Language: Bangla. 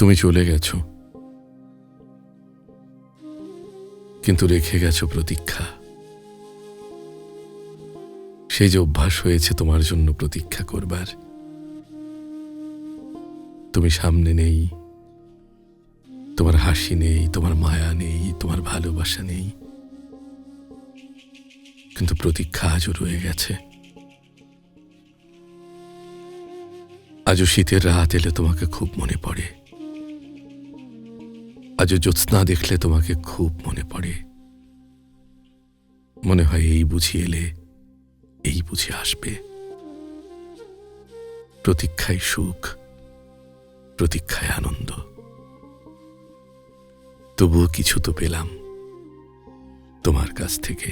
তুমি চলে গেছো, কিন্তু রেখে গেছো প্রতীক্ষা। সেই যে অভ্যাস হয়েছে তোমার জন্য প্রতীক্ষা করবার। তুমি সামনে নেই, তোমার হাসি নেই, তোমার মায়া নেই, তোমার ভালোবাসা নেই, কিন্তু প্রতীক্ষা আজও রয়ে গেছে। আজও শীতের রাত এলে তোমাকে খুব মনে পড়ে, আজও জ্যোৎস্না দেখলে তোমাকে খুব মনে পড়ে। মনে হয় এই বুঝি এলে, এই বুঝি আসবে। প্রতীক্ষায় সুখ, প্রতীক্ষায় আনন্দ। তবুও কিছু তো পেলাম তোমার কাছ থেকে।